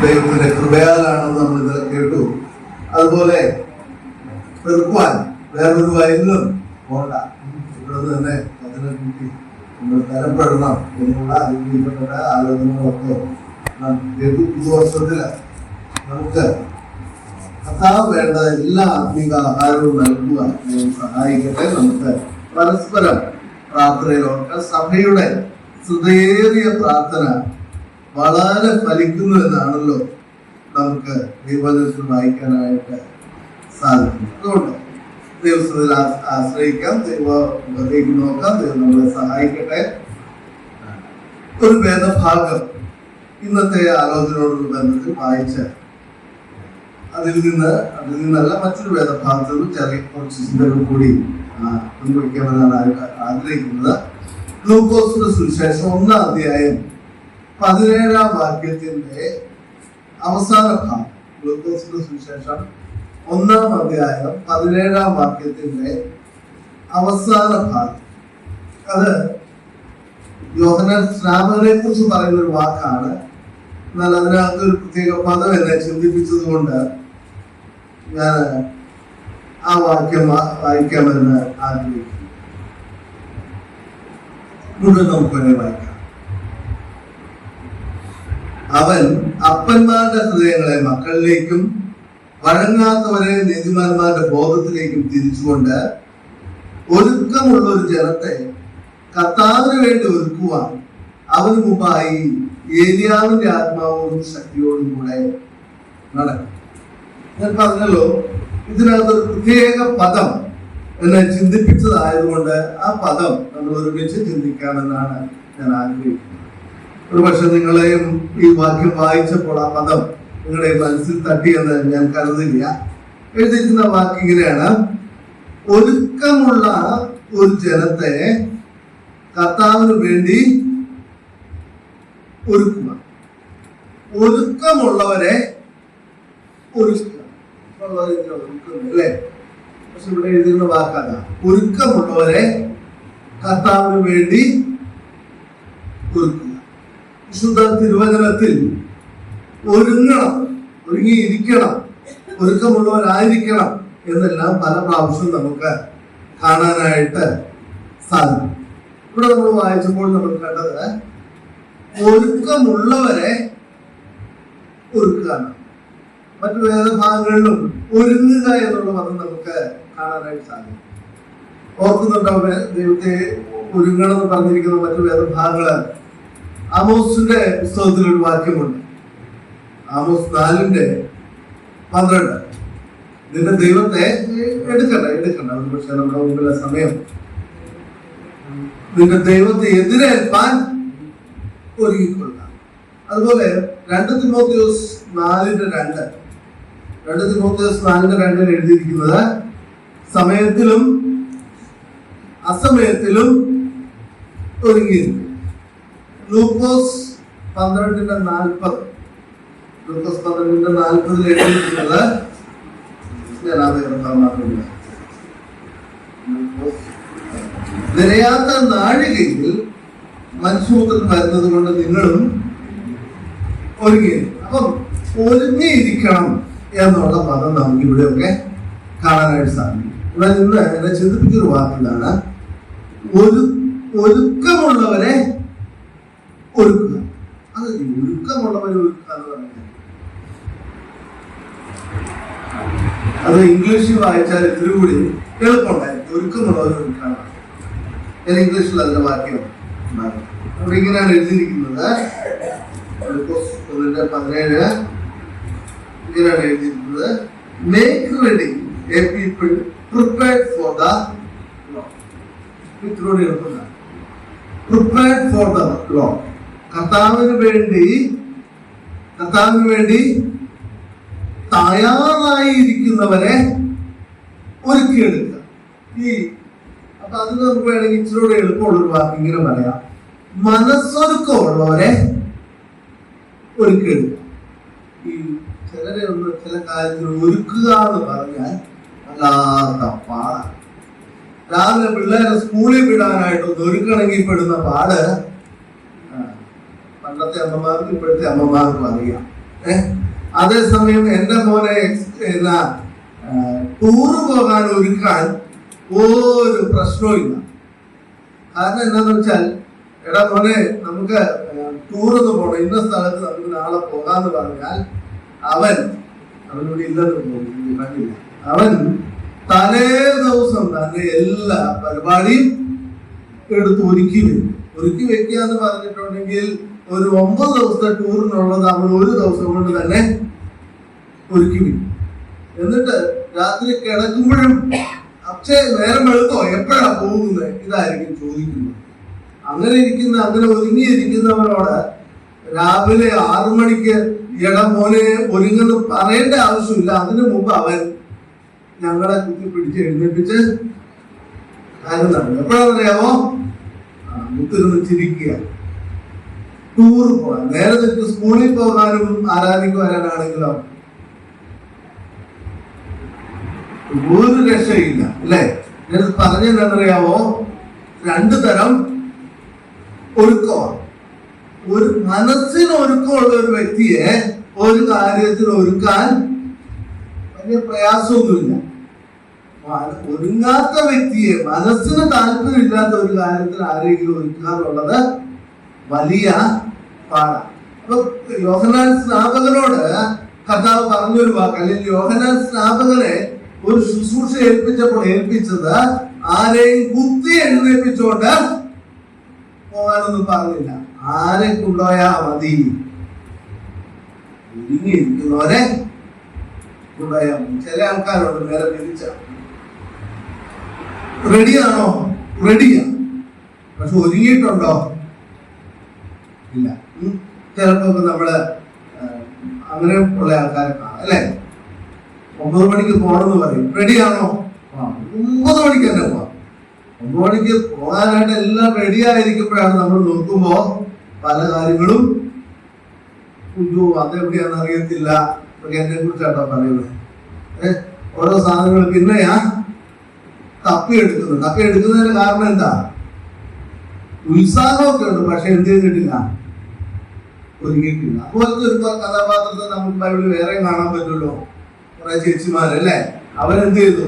ദൈവത്തിന്റെ കൃപയാലാണെന്ന് നമ്മൾ ഇന്നലെ കേട്ടു. അതുപോലെ വെറുക്കുവാൻ വേറൊരു വയലിലും പോണ്ട, ഇവിടെ തന്നെ അതിനെ കൂട്ടി നമ്മൾ തരപ്പെടണം എന്നുള്ള അനുഗ്രഹിക്കപ്പെട്ട ആലോചനകളൊക്കെ പുതുവർഷത്തില് നമുക്ക് കർത്താവ് വേണ്ട എല്ലാ ആത്മീക ആഹാരവും നൽകുവാൻ സഹായിക്കട്ടെ. നമുക്ക് പരസ്പരം പ്രാർത്ഥനയിലോട്ട് സഭയുടെ ഹൃദയേറിയ പ്രാർത്ഥന വളരെ ഫലിക്കുന്നു എന്നാണല്ലോ നമുക്ക് ദൈവവചനത്തിൽ വായിക്കാനായിട്ട് സാധിക്കും. അതുകൊണ്ട് ദൈവത്തിൽ ആശ്രയിക്കാം, ദൈവത്തിലേക്ക് നോക്കാം. ദൈവം നമ്മളെ സഹായിക്കട്ടെ. ഒരു വേദഭാഗം ഇന്നത്തെ ആലോചനയോടുള്ള ബന്ധത്തിൽ വായിച്ച് അതിൽ നിന്നല്ല മറ്റൊരു വേദഭാഗത്തിൽ ചെറിയ കുറച്ച് ചിന്തകൾ കൂടി പങ്കുവയ്ക്കാമെന്നാണ് ആഗ്രഹിക്കുന്നത്. ലൂക്കോസിന്റെ സുവിശേഷം 1-ാം അധ്യായം 17-ാം വാക്യത്തിന്റെ അവസാന ഭാഗം. ലൂക്കോസിന്റെ സുവിശേഷം 1-ാം അധ്യായം 17-ാം വാക്യത്തിന്റെ അവസാന ഭാഗം. അത് യോഹന്നാൻ സ്നാപകനെ കുറിച്ച് പറയുന്ന ഒരു വാക്കാണ്. എന്നാൽ അതിനകത്ത് ഒരു പ്രത്യേക പദം എന്നെ ചിന്തിപ്പിച്ചത് കൊണ്ട് ഞാൻ ആ വാക്യം വായിക്കാമെന്ന് ആഗ്രഹിക്കുന്നു. മുഴുവൻ നമുക്കെന്നെ വായിക്കാം. അവൻ അപ്പന്മാരുടെ ഹൃദയങ്ങളെ മക്കളിലേക്കും വഴങ്ങാത്തവരെ നീതിമാന്മാരുടെ ബോധത്തിലേക്കും തിരിച്ചുകൊണ്ട് ഒരുക്കമുള്ള ഒരു ജനത്തെ കർത്താവിന് വേണ്ടി ഒരുക്കുവാൻ അവന് മുമ്പായി ഏലിയാവിന്റെ ആത്മാവോടും ശക്തിയോടും കൂടെ നടക്കും. ഞാൻ പറഞ്ഞല്ലോ, ഇതിനകത്തൊരു പ്രത്യേക പദം എന്നെ ചിന്തിപ്പിച്ചതായതുകൊണ്ട് ആ പദം നമ്മൾ ഒരുമിച്ച് ചിന്തിക്കാമെന്നാണ് ഞാൻ ആഗ്രഹിക്കുന്നത്. ഒരു പക്ഷെ നിങ്ങളെയും ഈ വാക്യം വായിച്ചപ്പോൾ ആ പദം നിങ്ങളുടെ മനസ്സിൽ തട്ടിയെന്ന് ഞാൻ കരുതില്ല. എഴുതിയിരിക്കുന്ന വാക്ക് ഇങ്ങനെയാണ്: ഒരുക്കമുള്ള ഒരു ജനത്തെ കർത്താവിന് വേണ്ടി ഒരുക്കുക. ഒരുക്കമുള്ളവരെ ഒരുക്കുക അല്ലേ? പക്ഷെ ഇവിടെ എഴുതിയിരുന്ന വാക്കല്ല. ഒരുക്കമുള്ളവരെ കർത്താവിന് വേണ്ടി ഒരുക്കുക. വിശുദ്ധ തിരുവചനത്തിൽ ഒരുങ്ങണം, ഒരുങ്ങിയിരിക്കണം, ഒരുക്കമുള്ളവരായിരിക്കണം എന്നെല്ലാം പല പ്രാവശ്യം നമുക്ക് കാണാനായിട്ട് സാധിക്കും. ഇവിടെ നമ്മൾ വായിച്ചപ്പോൾ നമ്മൾ കണ്ടത് ഒരുക്കമുള്ളവരെ ഒരുക്കുകയാണ്. മറ്റു വേദഭാഗങ്ങളിലും ഒരുങ്ങുക എന്നുള്ള പദം നമുക്ക് കാണാനായിട്ട് സാധിക്കും. ഓർക്കുന്നുണ്ടോ? ദൈവത്തെ ഒരുങ്ങണം എന്ന് പറഞ്ഞിരിക്കുന്ന മറ്റു വേദഭാഗങ്ങള് ആമോസിന്റെ പുസ്തകത്തിൽ ഒരു വാക്യമുണ്ട്. ആമോസ് 4:12. നിന്റെ ദൈവത്തെ എടുക്കണ്ട ഒരു പക്ഷെ നമ്മുടെ മുമ്പിലെ സമയം. നിന്റെ ദൈവത്തെ എതിരേൽപ്പാൻ ഒരുങ്ങിക്കൊള്ളുക. അതുപോലെ 2 തിമോഥെയോസ് 4:2 എഴുതിയിരിക്കുന്നത് സമയത്തിലും അസമയത്തിലും ഒരുങ്ങിയിരിക്കും. ലൂക്കോസ് 12:40 എഴുതിയിരിക്കുന്നത് ഞാൻ മാത്രമില്ല. നിരയാത്ത നാഴികയിൽ മനുഷ്യപുത്രൻ വരുന്നത് കൊണ്ട് നിങ്ങളും ഒരുങ്ങി. അപ്പം ഒരുങ്ങിയിരിക്കണം എന്നുള്ള പദം നമുക്ക് ഇവിടെയൊക്കെ കാണാനായിട്ട് സാധിക്കും. ഇവിടെ നിന്ന് എന്നെ ചിന്തിപ്പിച്ചൊരു വാക്കിലാണ് ഒരുക്കമുള്ളവരെ ഒരുക്കുക. അത് ഒരുക്കമുള്ളവരെ ഒരുക്കുക എന്ന് പറയുന്നത് അത് ഇംഗ്ലീഷിൽ വായിച്ചാൽ ഇത്തിരി കൂടി എളുപ്പമുണ്ടായിരിക്കും. ഒരുക്കമുള്ളവരെ ഒരുക്കാണ്. ഞാൻ ഇംഗ്ലീഷിൽ അതിന്റെ വാക്യം അവിടെ ഇങ്ങനെയാണ് എഴുതിയിരിക്കുന്നത്. 17 ഇങ്ങനെയാണ് എഴുതിയിരിക്കുന്നത്: make ready a people prepared for the lord. ഇത്രയോടെ എളുപ്പമാണ്. Prepared for the lord. കർത്താവിന് വേണ്ടി തയ്യാറായിരിക്കുന്നവരെ ഒരുക്കിയെടുക്കുക. അപ്പൊ അതിന് നമുക്ക് വേണമെങ്കിൽ ഇച്ചിലൂടെ എളുപ്പമുള്ളൊരു വാക്ക് ഇങ്ങനെ പറയാം: മനസ്സൊരുക്കമുള്ളവരെ ഒരുക്കിയെടുക്കുക. ഈ ചിലരെ ചില കാര്യങ്ങൾ ഒരുക്കുക എന്ന് പറഞ്ഞാൽ വല്ലാത്ത പാടാണ്. രാവിലെ പിള്ളേരെ സ്കൂളിൽ വിടാനായിട്ടൊന്ന് ഒരുക്കണമെങ്കിൽ പെടുന്ന പാട് പണ്ടത്തെ അമ്മമാർക്കും ഇപ്പോഴത്തെ അമ്മമാർക്കും അറിയാം. അതേസമയം എൻ്റെ മോനെ ടൂറ് പോകാൻ ഒരുക്കാൻ ഒരു പ്രശ്നവും ഇല്ല. കാരണം എന്താന്ന് വെച്ചാൽ, എടാ മോനെ നമുക്ക് ടൂറൊന്ന് പോകണം, ഇന്ന സ്ഥലത്ത് നമുക്ക് നാളെ പോകാന്ന് പറഞ്ഞാൽ അവനോട് ഇല്ലെന്ന് കണ്ടില്ല. അവൻ തലേ ദിവസം തന്നെ എല്ലാ പരിപാടിയും എടുത്ത് ഒരുക്കി വെക്കുക എന്ന് പറഞ്ഞിട്ടുണ്ടെങ്കിൽ ഒരു 9 ദിവസത്തെ ടൂറിനുള്ളത് അവൻ ഒരു ദിവസം കൊണ്ട് തന്നെ ഒരുക്കി വെക്കും. എന്നിട്ട് രാത്രി കിടക്കുമ്പോഴും പക്ഷേ നേരം വെളുത്തോ എപ്പോഴാ പോകുന്നത് ഇതായിരിക്കും ചോദിക്കുന്നത്. അങ്ങനെ ഒരുങ്ങിയിരിക്കുന്നവരോട് രാവിലെ 6 മണിക്ക് മോനെ ഒരുങ്ങുന്നു പറയേണ്ട ആവശ്യമില്ല. അതിനു മുമ്പ് അവൻ ഞങ്ങളെ കുത്തിപ്പിടിച്ച് എഴുന്നേപ്പിച്ച് കാര്യം നടന്നു. എപ്പോഴാണെന്നറിയാമോ? മുത്തിരുന്ന് ചിരിക്കുക. ടൂർ പോകാൻ നേരെ സ്കൂളിൽ പോകാനും ആരാധിക്ക് വരാനാണെങ്കിലോ ഒരു രക്ഷയില്ല അല്ലേ? ഞാൻ പറഞ്ഞെന്നറിയാവോ? 2 തരം ഒരുക്കമാണ്. ഒരു മനസ്സിന് ഒരുക്കമുള്ള ഒരു വ്യക്തിയെ ഒരു കാര്യത്തിന് ഒരുക്കാൻ വലിയ പ്രയാസമൊന്നുമില്ല. ഒരുങ്ങാത്ത വ്യക്തിയെ, മനസ്സിന് താല്പര്യമില്ലാത്ത ഒരു കാര്യത്തിന് ആരെങ്കിലും ഒരുക്കാറുള്ളത് വലിയ പാടാണ്. അപ്പൊ യോഹന്നാൻ സ്നാപകനോട് കർത്താവ് പറഞ്ഞൊരു വാക്ക്, അല്ലെങ്കിൽ യോഹന്നാൻ സ്നാപകനെ ഒരു ശുശ്രൂഷ ഏൽപ്പിച്ചത് ആരെയും കുത്തി എഴുന്നേൽപ്പിച്ചോണ്ട് പോകാനൊന്നും പറഞ്ഞില്ല. ആരെ കൊണ്ടുപോയാ മതി, ഒരുങ്ങിയിരിക്കുന്നവരെ കൊണ്ടുപോയാ മതി. ചില ആൾക്കാരുണ്ട് നേരെ തിരിച്ച, റെഡിയാണോ? റെഡിയാണ്, പക്ഷെ ഒരുങ്ങിയിട്ടുണ്ടോ? ഇല്ല. ചിലപ്പോ നമ്മള് അങ്ങനെ ഉള്ള ആൾക്കാരെ കാണാം അല്ലെ? 9 മണിക്ക് പോകണമെന്ന് പറയും, റെഡിയാണോ? 9 മണിക്ക് തന്നെ പോവാം. 9 മണിക്ക് പോകാനായിട്ട് എല്ലാം റെഡി ആയിരിക്കുമ്പോഴാണ് നമ്മൾ നോക്കുമ്പോ പല കാര്യങ്ങളും അതെവിടെയാണെന്ന് അറിയത്തില്ല. എന്നെ കുറിച്ചാട്ടോ പറയുന്നത്. ഓരോ സാധനങ്ങൾ പിന്നെയാ തപ്പിയെടുക്കുന്നതിന് കാരണം എന്താ? ഉത്സാഹമൊക്കെ ഉണ്ട്, പക്ഷെ എന്ത് ചെയ്തിട്ടില്ല, ഒരുങ്ങിയിട്ടില്ല. അതുപോലത്തെ ഒരു കഥാപാത്രത്തെ നമുക്ക് ബൈബിളിൽ വേറെ കാണാൻ പറ്റുമല്ലോ. കുറെ ചേച്ചിമാരല്ലേ, അവരെന്ത് ചെയ്തു?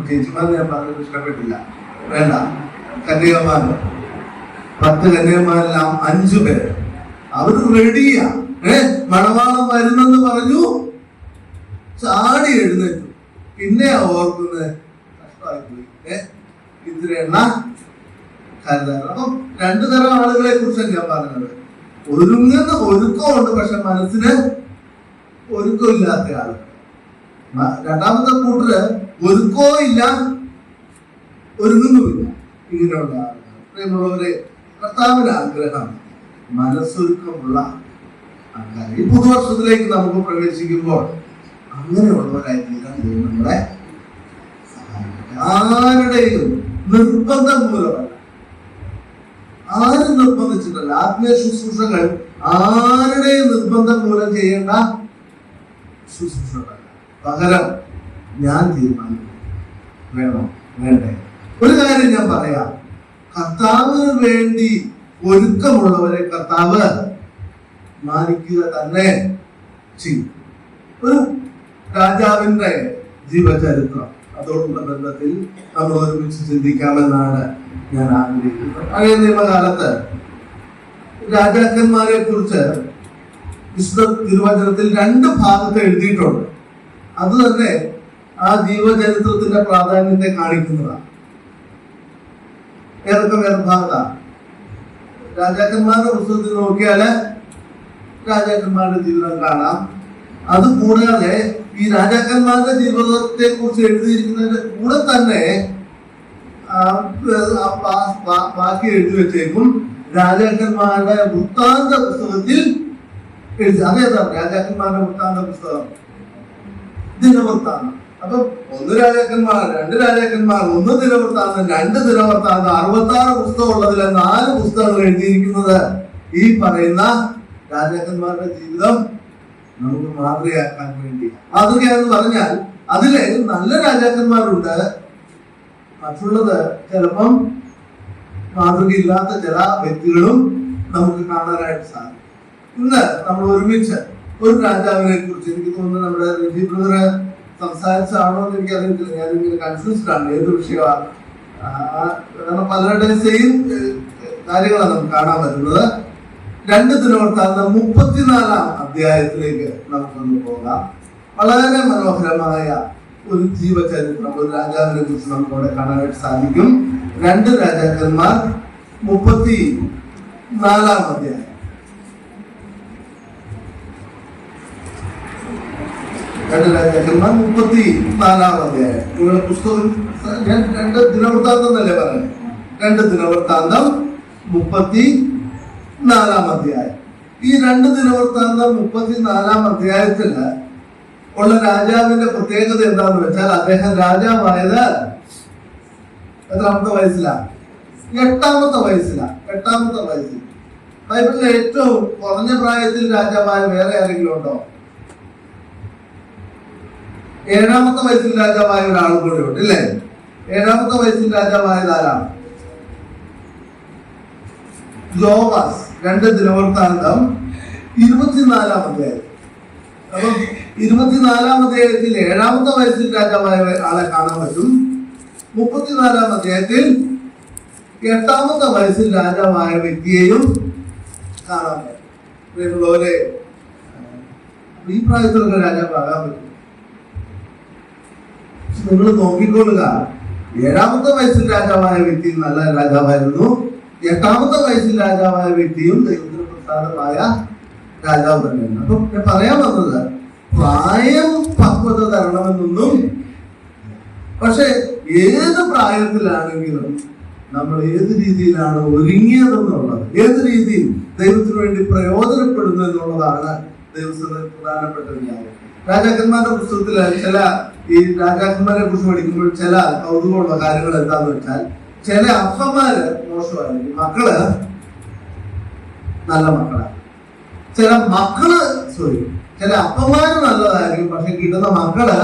ചേച്ചിമാർ ഞാൻ പറഞ്ഞത് ഇഷ്ടപ്പെട്ടില്ല, വേണ്ട. കന്യകമാർ 10 കന്യകമാരെല്ലാം 5 പേര് അവർ റെഡിയാ. മണവാളം വരുന്നെന്ന് പറഞ്ഞു, ചാടി എഴുന്നേറ്റു. പിന്നെ ഓർക്കുന്നത് കഷ്ടമായി പോയി, ഇത്ര എണ്ണ കരുതാറ്. അപ്പം 2 തരം ആളുകളെ കുറിച്ചാണ് ഞാൻ പറഞ്ഞത്. ഒരുക്കമുണ്ട്, പക്ഷെ മനസ്സിന് ഒരുക്കമില്ലാത്ത ആളുകൾ. രണ്ടാമത്തെ കൂട്ടര് ഒരുക്കവും ഇല്ല, ഒരുങ്ങുന്നുമില്ല. ഇങ്ങനെയുള്ള ആളുകൾ. കർത്താവിന്റെ ആഗ്രഹം മനസ്സൊരുക്കമുള്ള ആൾക്കാർ. ഈ പുതുവർഷത്തിലേക്ക് നമുക്ക് പ്രവേശിക്കുമ്പോൾ അങ്ങനെയുള്ളവരായിരിക്കാം നമ്മളെ സഹായിക്കട്ടെ. ആരുടെയും നിർബന്ധം മൂലമല്ല, ആരും നിർബന്ധിച്ചിട്ടല്ല. ആത്മീയ ശുശ്രൂഷകൾ ആരുടെയും നിർബന്ധം മൂലം ചെയ്യേണ്ട ശുശ്രൂഷകളല്ല. പകരം ഞാൻ തീരുമാനിക്കും, വേണോ വേണ്ടേ. ഒരു കാര്യം ഞാൻ പറയാം, കർത്താവിന് വേണ്ടി ഒരുക്കമുള്ളവരെ കർത്താവ് മാനിക്കുക തന്നെ ചെയ്യും. ഒരു രാജാവിന്റെ ജീവചരിത്രം, അതോടുള്ള ബന്ധത്തിൽ നമ്മൾ ഒരുമിച്ച് ചിന്തിക്കാമെന്നാണ് ഞാൻ ആഗ്രഹിക്കുന്നത്. പഴയ നിയമകാലത്ത് രാജാക്കന്മാരെ കുറിച്ച് വിശുദ്ധ തിരുവചനത്തിൽ 2 ഭാഗത്ത് എഴുതിയിട്ടുണ്ട്. അത് തന്നെ ആ ജീവചരിത്രത്തിന്റെ പ്രാധാന്യത്തെ കാണിക്കുന്നതാണ്. ഏതൊക്കെ വേറെ ഭാഗത്താണ്? രാജാക്കന്മാരുടെ പുസ്തകത്തിൽ നോക്കിയാല് രാജാക്കന്മാരുടെ ജീവിതം കാണാം. അത് കൂടാതെ ഈ രാജാക്കന്മാരുടെ ജീവിതത്തെ കുറിച്ച് എഴുതിയിരിക്കുന്നതിന്റെ കൂടെ തന്നെ ബാക്കി എഴുതി വെച്ചേക്കും രാജാക്കന്മാരുടെ വൃത്താന്ത പുസ്തകത്തിൽ എഴുതി. അതേതാണ് രാജാക്കന്മാരുടെ വൃത്താന്ത പുസ്തകം? ദിനവൃത്താന്തം. അപ്പൊ 1 രാജാക്കന്മാർ, 2 രാജാക്കന്മാർ, 1 ദിനവൃത്താന്തം, 2 ദിനവൃത്താന്തം, 66 പുസ്തകം ഉള്ളതിലെ 4 പുസ്തകങ്ങൾ എഴുതിയിരിക്കുന്നത് ഈ പറയുന്ന രാജാക്കന്മാരുടെ ജീവിതം നമുക്ക് മാതൃകയാക്കാൻ വേണ്ടി. മാതൃകയെന്ന് പറഞ്ഞാൽ അതിലെ നല്ല രാജാക്കന്മാരുണ്ട്, മറ്റുള്ളത് ചിലപ്പം മാതൃകയില്ലാത്ത ചില വ്യക്തികളും നമുക്ക് കാണാനായിട്ട് സാധിക്കും. ഇന്ന് നമ്മൾ ഒരുമിച്ച് ഒരു രാജാവിനെ കുറിച്ച്, എനിക്ക് തോന്നുന്നു നമ്മുടെ രജി ബ്രദറ് സംസാരിച്ചാണോ എന്ന് എനിക്ക് അറിയത്തില്ല, ഞാനിങ്ങനെ കൺഫ്യൂസ്ഡ് ആണ് ഏത് വിഷയമാണ്. കാരണം പലരുടെയും സെയിം കാര്യങ്ങളാണ് നമുക്ക് കാണാൻ പറ്റുന്നത്. 2 ദിനവൃത്താന്തം 34-ാം അധ്യായത്തിലേക്ക് നമുക്കൊന്ന് പോകാം. വളരെ മനോഹരമായ ഒരു ജീവചരിത്രം, ഒരു രാജാവിനെ കുറിച്ച് നമുക്ക് അവിടെ കാണാനായിട്ട് സാധിക്കും. 2 രാജാക്കന്മാർ 34-ാം അധ്യായം. 2 രാജാക്കന്മാർ 34-ാം അധ്യായം. നിങ്ങളുടെ പുസ്തകം ഞാൻ 2 ദിനവൃത്താന്തം എന്നല്ലേ പറയുന്നത്. 2 ദിനവൃത്താന്തം 34-ാം അധ്യായം. ഈ 2 ദിനവൃത്താന്തം 34-ാം അധ്യായത്തില് ഉള്ള രാജാവിന്റെ പ്രത്യേകത എന്താന്ന് വെച്ചാൽ, അദ്ദേഹം രാജാവായത് എത്രാമത്തെ വയസ്സിലാണ്? 8-ാമത്തെ വയസ്സിലാണ്. 8-ാമത്തെ വയസ്സിൽ. ബൈബിളിലെ ഏറ്റവും കുറഞ്ഞ പ്രായത്തിൽ രാജാവായ വേറെ ആരെങ്കിലും ഉണ്ടോ? 7-ാമത്തെ വയസ്സിൽ രാജാവായ ഒരാൾ കൂടെ ഉണ്ട് അല്ലേ? 7-ാമത്തെ വയസ്സിൽ രാജാവായത് ആരാണ്? യോവാസ്. 2 ദിനവൃത്താന്തം 24-ാം അധ്യായം. അപ്പം 24-ാം അധ്യായത്തിൽ 7-ാമത്തെ വയസ്സിൽ രാജാവായ ആളെ കാണാൻ പറ്റും. 34-ാം അധ്യായത്തിൽ 8-ാമത്തെ വയസ്സിൽ രാജാവായ വ്യക്തിയെയും കാണാൻ പറ്റും. ഈ പ്രായത്തിലൊക്കെ രാജാവാകാൻ പറ്റും. നിങ്ങൾ നോക്കിക്കൊള്ളുക, 7-ാമത്തെ വയസ്സിൽ രാജാവായ വ്യക്തി നല്ല രാജാവായിരുന്നു. 8-ാമത്തെ വയസ്സിൽ രാജാവായ വ്യക്തിയും ദൈവത്തിന് പ്രസാദമായ രാജാവ് തന്നെയാണ്. അപ്പൊ ഞാൻ പറയാൻ വന്നത്, പ്രായം പക്വത തരണമെന്നൊന്നും, പക്ഷെ ഏത് പ്രായത്തിലാണെങ്കിലും നമ്മൾ ഏത് രീതിയിലാണ് ഒരുങ്ങിയതെന്നുള്ളത്, ഏത് രീതിയിൽ ദൈവത്തിന് വേണ്ടി പ്രയോജനപ്പെടുന്നു എന്നുള്ളതാണ് ദൈവത്തിന് പ്രധാനപ്പെട്ട കാര്യം. രാജാക്കന്മാരുടെ പുസ്തകത്തിൽ ഈ രാജാക്കന്മാരെ കുറിച്ച് പഠിക്കുമ്പോൾ ചില കൗതുകമുള്ള കാര്യങ്ങൾ എന്താന്ന് വെച്ചാൽ, ചില അപ്പന്മാര് മോശമായിരിക്കും, മക്കള് നല്ല മക്കളാണ്. ചില അപ്പന്മാര് നല്ലതായിരിക്കും, പക്ഷെ കിട്ടുന്ന മക്കള്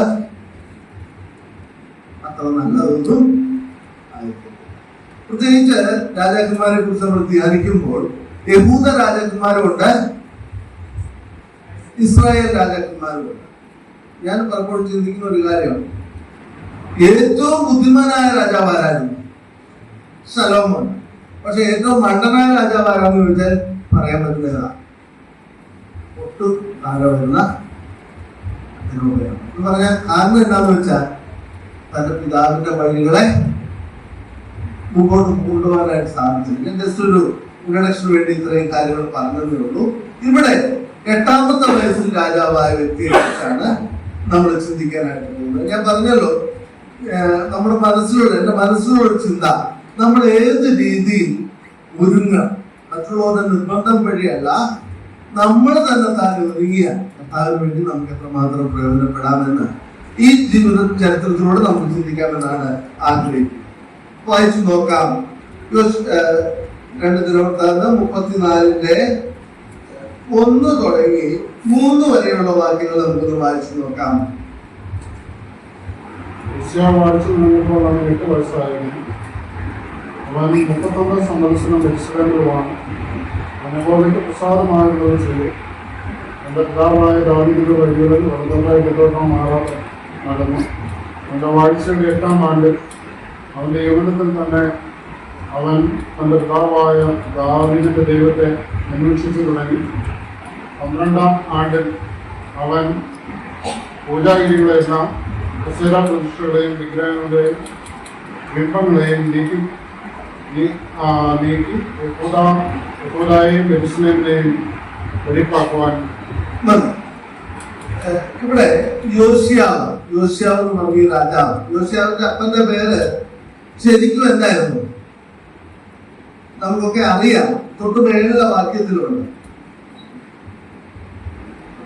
അത്ര നല്ലതൊന്നും ആയിരിക്കും. പ്രത്യേകിച്ച് രാജാക്കന്മാരെ കുറിച്ച് നമ്മൾ ധ്യാനിക്കുമ്പോൾ യഹൂദ രാജാക്കന്മാരുണ്ട്, ഇസ്രായേൽ രാജാക്കന്മാരുണ്ട്. ഞാൻ പലപ്പോഴും ചിന്തിക്കുന്ന ഒരു കാര്യമാണ്, ഏറ്റവും ബുദ്ധിമാനായ രാജാവാരായിരുന്നു? ശലോമോൻ. പക്ഷെ ഏറ്റവും മണ്ടനായ രാജാവാരാന്ന് ചോദിച്ചാൽ പറയാൻ പറ്റുന്നതാ ഒട്ടും താഴെ വരുന്ന എന്ന് പറഞ്ഞാൽ കാരണം എന്താന്ന് വെച്ചാൽ, തന്റെ പിതാവിന്റെ വഴികളെ മുമ്പോട്ട് കൊണ്ടുപോകാനായിട്ട് സാധിച്ചില്ല. ഞാൻ ജസ്റ്റ് ഒരു ഇൻട്രഡക്ഷന് വേണ്ടി ഇത്രയും കാര്യങ്ങൾ പറഞ്ഞതേ ഉള്ളൂ. ഇവിടെ 8-ാമത്തെ വയസ്സിൽ രാജാവായ വ്യക്തിയെ കുറിച്ചാണ് നമ്മൾ ചിന്തിക്കാനായിട്ട് പോകുന്നത്. ഞാൻ പറഞ്ഞല്ലോ, നമ്മുടെ എന്റെ മനസ്സിലുള്ള ചിന്ത, നമ്മൾ ഏത് രീതിയിൽ ഒരുങ്ങണം, മറ്റുള്ളവരുടെ നിർബന്ധം വഴിയല്ല, നമ്മൾ തന്നെ താൻ ഒരുങ്ങിയ കർത്താവിന് വേണ്ടി നമുക്ക് എത്രമാത്രം പ്രയോജനപ്പെടാമെന്ന് ഈ ജീവിത ചരിത്രത്തിലൂടെ നമുക്ക് ചിന്തിക്കാമെന്നാണ് ആഗ്രഹിക്കുന്നത്. വായിച്ചു നോക്കാം. 2 ദിനവൃത്താന്തം 34-ന്റെ 1 തുടങ്ങി 3 വരെയുള്ള വാക്യങ്ങൾ നമുക്കൊന്ന് വായിച്ചു നോക്കാം. 8 വയസ്സായിരുന്നു. അവൻ 39 സന്ദർശനം യെരൂശലേമിലുമാണ്. യഹോവയ്ക്ക് പ്രസാദമായുള്ളത് ചെയ്തു. തന്റെ പിതാവായ ദാവീദിന്റെ വഴികളിൽ വലുതായി മാറാതെ നടന്നു. അവന്റെ വാഴ്ചയുടെ 8-ാം ആണ്ടിൽ, അവന്റെ യൗവനത്തിൽ തന്നെ, അവൻ തന്റെ പിതാവായ ദാവീദിന്റെ ദൈവത്തെ അന്വേഷിച്ചു തുടങ്ങി. 12-ാം ആണ്ടിൽ അവൻ പൂജാഗിരികളെല്ലാം പ്രതിഷ്ഠകളെയും വിഗ്രഹങ്ങളുടെയും ബിംബങ്ങളെയും നീക്കി യഹൂദയെയും യെരൂശലേമിനെയും വെടിപ്പാക്കുവാൻ. ഇവിടെ യോശിയാവ് എന്ന് പറഞ്ഞ രാജാവ്, യോശിയാവിന്റെ അപ്പന്റെ പേര് ശരിക്കും എന്തായിരുന്നു നമുക്കൊക്കെ അറിയാം. തൊട്ട് മേലുള്ള വാക്യത്തിലുണ്ട്.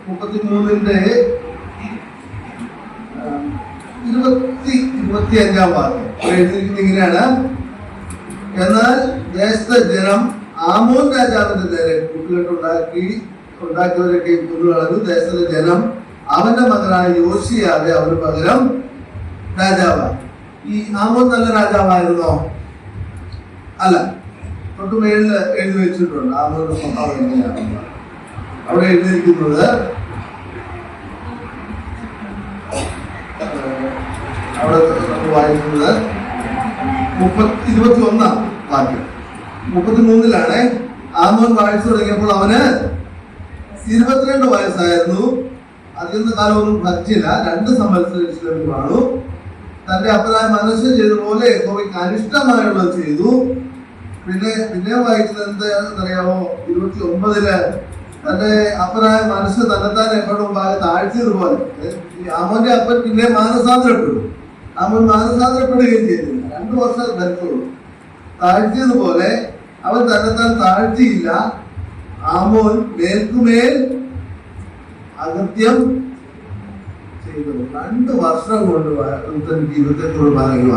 33-ന്റെ 25-ാം വാക്യം എഴുതിയിരിക്കുന്നത് ഇങ്ങനെയാണ്: എന്നാൽ ദേശത്തെ ജനം ആമോൻ രാജാവിന്റെ നേരെ കൂട്ടുകെട്ടുണ്ടാക്കിയവരൊക്കെ കൊന്നുകളഞ്ഞു. ദേശത്തിലെ ജനം അവന്റെ മകനായ യോശിയാവെ അവന് പകരം രാജാവായി. ഈ ആമോൻ നല്ല രാജാവായിരുന്നോ? അല്ല. തൊട്ട് മേളിൽ എഴുതി വെച്ചിട്ടുണ്ട് ആമോന്റെ സ്വഭാവം എങ്ങനെയാണെന്ന്. അവിടെ എഴുതിയിരിക്കുന്നത് അവിടെ നമ്മൾ വായിക്കുന്നത് 21 വാക്യം 33 ആമോൻ വായിച്ചു തുടങ്ങിയപ്പോൾ അവന് 22 വയസ്സായിരുന്നു. അതിൽ കാലമൊന്നും ഭരിച്ചില്ല. 2 സംവത്സരം. തന്റെ അപ്പനായ മനസ്സ് ചെയ്തതുപോലെ യഹോവയ്ക്ക് അനിഷ്ടമായുള്ളത് ചെയ്തു. പിന്നെ വായിക്കുന്നത് എന്താണെന്നറിയാമോ? 29 തന്റെ അപ്പനായ മനസ്സ് തന്നെത്താൻ എപ്പോഴും താഴ്ത്തിയതുപോലെ ആമോന്റെ അപ്പൻ പിന്നെ മാനസാന്തരപ്പെടും. ആമോൻ മാനസാന്തരപ്പെടുകയും ചെയ്തില്ല. 2 വർഷം ഭരിച്ചുള്ളൂ. താഴ്ത്തിയതുപോലെ അവൻ തന്നെത്താൻ താഴ്ത്തിയില്ല. ആമോൻ മേൽക്കുമേൽ അകൃത്യം ചെയ്തു. 2 വർഷം കൊണ്ട് ജീവിതത്തിൽ പറയുക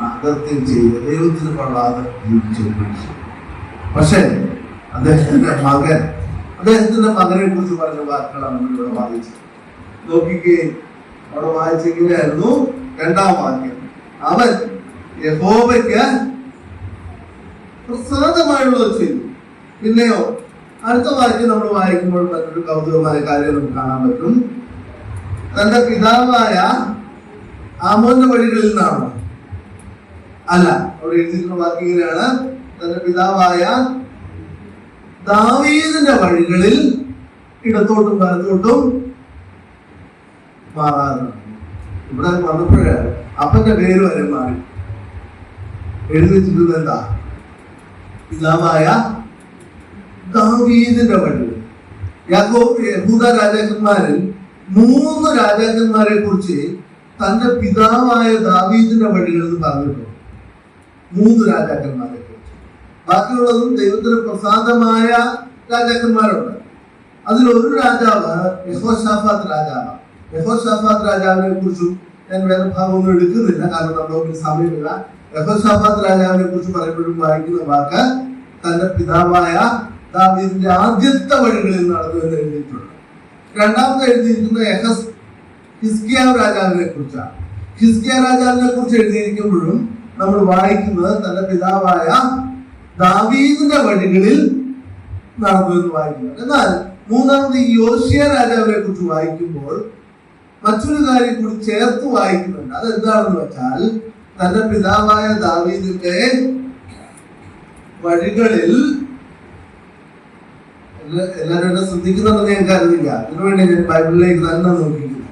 അകൃത്യം ചെയ്ത് ദൈവത്തിന് കൊള്ളാതെ ജീവിച്ചു. പക്ഷെ അദ്ദേഹത്തിന്റെ മകനെ കുറിച്ച് പറഞ്ഞ വാക്കുകളാണ് നമ്മളിവിടെ വായിച്ചത്. നോക്കിക്കേ, അവിടെ വായിച്ചെങ്ങനെയായിരുന്നു? 2-ാം വാക്യം. അവൻ യഹോവയ്ക്ക് പ്രസാദമായുള്ളത് ചെയ്തു. പിന്നെയോ അടുത്ത വാക്യം നമ്മൾ വായിക്കുമ്പോൾ മറ്റൊരു കൗതുകമായ കാര്യം നമുക്ക് കാണാൻ പറ്റും. തന്റെ പിതാവായ ആമോന്റെ വഴികളിൽ നിന്നാണോ? അല്ല, അവിടെ എഴുതിയിട്ടുള്ള വാക്യം ഇങ്ങനെയാണ്: തന്റെ പിതാവായ ദാവീദിന്റെ വഴികളിൽ ഇടത്തോട്ടും വലത്തോട്ടും മാറാതെ. ഇവിടെ വന്നപ്പോഴാണ് അപ്പന്റെ പേര് വരെ മാറി. എഴുതി വെച്ചിട്ടുള്ളത് എന്താ? പിതാവായ ദാവീദിന്റെ വഴികൾ. യഹൂദ രാജാക്കന്മാരിൽ 3 രാജാക്കന്മാരെ കുറിച്ച് തന്റെ പിതാവായ ദാവീദിന്റെ വഴികൾ എന്ന് പറഞ്ഞിട്ടുണ്ട്. 3 രാജാക്കന്മാരെ കുറിച്ച്. ബാക്കിയുള്ളതും ദൈവത്തിന് പ്രസാദമായ രാജാക്കന്മാരുണ്ട്. അതിലൊരു രാജാവ് യഹോശാഫാത്ത് രാജാവാണ്. യഹോശാഫാത്ത് രാജാവിനെ കുറിച്ചും ഞാൻ വേറെ ഭാഗമൊന്നും എടുക്കുന്നില്ല, കാരണം നമ്മുടെ സമയമില്ല. യഹോശാഫാത്ത് രാജാവിനെ കുറിച്ച് പറയുമ്പോഴും വായിക്കുന്ന വാക്ക് തന്റെ പിതാവായ ദാവീദിന്റെ ആദ്യത്തെ വഴികളിൽ നടന്നു എന്ന് എഴുതിയിട്ടുണ്ട്. 2ാമത് എഴുതിയിരിക്കുന്ന ഹിസ്കിയാവ് രാജാവിനെ കുറിച്ചാണ്. ഹിസ്കിയാ രാജാവിനെ കുറിച്ച് എഴുതിയിരിക്കുമ്പോഴും നമ്മൾ വായിക്കുന്നത് തന്റെ പിതാവായ ദാവീദിന്റെ വഴികളിൽ നടന്നു എന്ന് വായിക്കുന്നത്. എന്നാൽ 3ാമത് യോശിയ രാജാവിനെ കുറിച്ച് വായിക്കുമ്പോൾ മറ്റൊരു കാര്യം കൂടി ചേർത്ത് വായിക്കുന്നുണ്ട്. അതെന്താണെന്ന് വെച്ചാൽ തന്റെ പിതാവായ ദാവീദിന്റെ വഴികളിൽ, എല്ലാവരും എന്നെ ശ്രദ്ധിക്കുന്നുണ്ടെന്ന് ഞാൻ കരുതില്ല, അതിനുവേണ്ടി ഞാൻ ബൈബിളിലേക്ക് തന്നെ നോക്കിക്കുന്നു.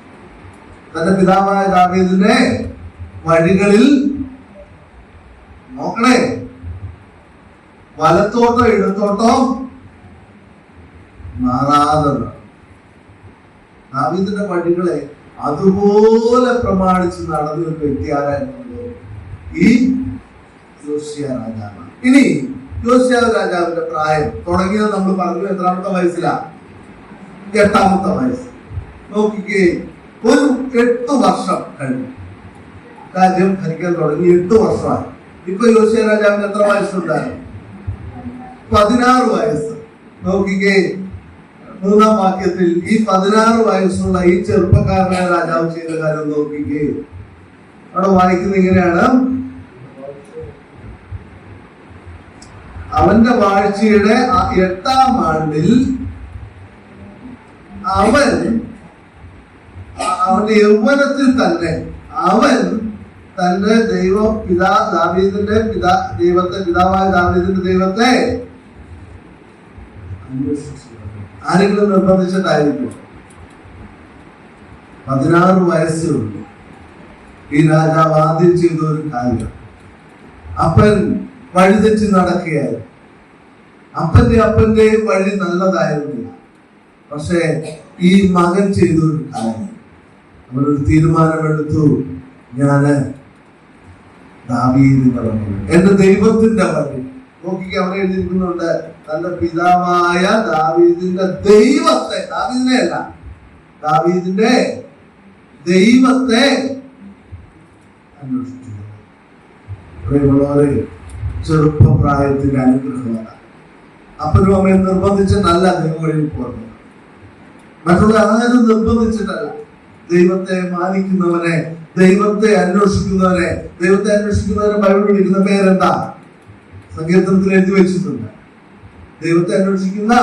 തന്റെ പിതാവായ ദാവീദിന്റെ വഴികളിൽ നോക്കണേ, വലത്തോട്ടോ ഇടത്തോട്ടോ മാറാതെ ദാവീദിന്റെ വഴികളെ അതുപോലെ പ്രമാണിച്ച് നടന്ന ഒരു വ്യക്തി ആരായിരുന്നു? ഈ യോശിയ രാജാവാണ്. ഇനി യോശിയ രാജാവിന്റെ പ്രായം തുടങ്ങിയത് നമ്മൾ പറഞ്ഞു എത്രാമത്തെ വയസ്സിലാ? 8-ാമത്തെ വയസ്സ്. നോക്കിക്കേ, ഒരു 8 വർഷം കഴിഞ്ഞു രാജ്യം ഭരിക്കാൻ തുടങ്ങി. 8 വർഷമായി. ഇപ്പൊ യോശിയ രാജാവിന് എത്ര വയസ്സുണ്ടായിരുന്നു? 16 വയസ്സ്. നോക്കിക്കേ, 3-ാം വാക്യത്തിൽ ഈ 16 വയസ്സുള്ള ഈ ചെറുപ്പക്കാരനായ രാജാവ് ചെയ്ത കാര്യം നോക്കിക്കേ. അവിടെ വായിക്കുന്നത് ഇങ്ങനെയാണ്: അവന്റെ വാഴ്ചയുടെ 8-ാം ആണ്ടിൽ അവന്റെ യൗവനത്തിൽ തന്നെ അവൻ തന്റെ പിതാവായ ദാവീദിന്റെ ദൈവത്തെ അന്വേഷിച്ചു. ആരെങ്കിലും നിർബന്ധിച്ചിട്ടായിരിക്കും. 16 വയസ്സുള്ളൂ. ഈ രാജാവ് ആദ്യം ചെയ്ത ഒരു കാര്യം, അപ്പൻ വഴിതെറ്റി നടക്കുകയായിരുന്നു. അപ്പന്റെ വഴി നല്ലതായിരുന്നില്ല. പക്ഷെ ഈ മകൻ ചെയ്തൊരു കാര്യം, അവനൊരു തീരുമാനമെടുത്തു: ഞാന് ദാവീദിന്റെ വഴി, എന്റെ ദൈവത്തിന്റെ വഴി. നോക്കിക്ക്, അവിടെ എഴുതിയിരിക്കുന്നുണ്ട് തന്റെ പിതാവായ ദാവീദിന്റെ ദൈവത്തെ, ദാവീദിനെ അല്ല, ദാവീദിന്റെ ദൈവത്തെ അന്വേഷിച്ചു. ചെറുപ്പപ്രായത്തിന്റെ അനുഗ്രഹമാണ്. അപ്പനും അമ്മയും നിർബന്ധിച്ചിട്ടല്ല ദൈവം വഴിയിൽ പോകുന്നത്. മറ്റുള്ള ആരും നിർബന്ധിച്ചിട്ടല്ല. ദൈവത്തെ മാനിക്കുന്നവനെ, ദൈവത്തെ അന്വേഷിക്കുന്നവനെ ബൈബിൾ വിളിക്കുന്ന പേരെന്താ? സങ്കീർത്തനത്തിൽ എഴുതി വെച്ചിട്ടുണ്ട്. ദൈവത്തെ അന്വേഷിക്കുന്ന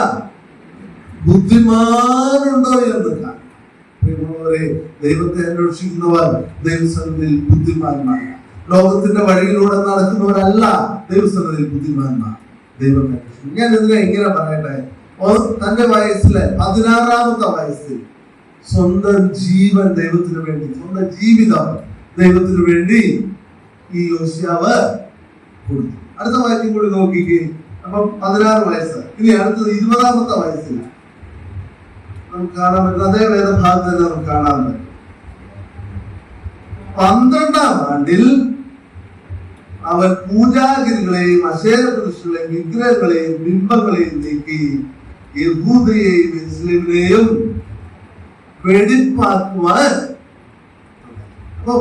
ബുദ്ധിമാനുണ്ടോ എന്ന് കാണാം. ദൈവത്തെ അന്വേഷിക്കുന്നവർ ദൈവസന്നിധിയിൽ ബുദ്ധിമാന്മാരാണ്. ലോകത്തിന്റെ വഴിയിലൂടെ നടക്കുന്നവരല്ല ദൈവസന്നിധിയിൽ ബുദ്ധിമാന്മാർ. ദൈവത്തെ ഞാൻ ഇതിനെ ഇങ്ങനെ പറയട്ടെ, തന്റെ വയസ്സിലെ 16-ാമത്തെ വയസ്സിൽ സ്വന്തം ജീവൻ ദൈവത്തിന് വേണ്ടി, സ്വന്തം ജീവിതം ദൈവത്തിന് വേണ്ടി ഈ യോശിയാവ് കൊടുത്തു. അടുത്ത വാക്യം കൂടി നോക്കിക്കേ. അപ്പം 16 വയസ്സ്. ഇനി അടുത്തത് 20-ാമത്തെ വയസ്സിൽ നമുക്ക് കാണാൻ പറ്റും. അതേ വേദഭാഗത്ത് തന്നെ നമുക്ക് കാണാൻ പറ്റും. 12-ാം ആണ്ടിൽ അവൻ പൂജാഗിരികളെയും അശേര പുരുഷങ്ങളെയും വിഗ്രഹങ്ങളെയും ബിംബങ്ങളെയും നീക്കി യഹൂദയെയും യെരൂശലേമിനെയും വെടിപ്പാക്കുവാൻ. അപ്പൊ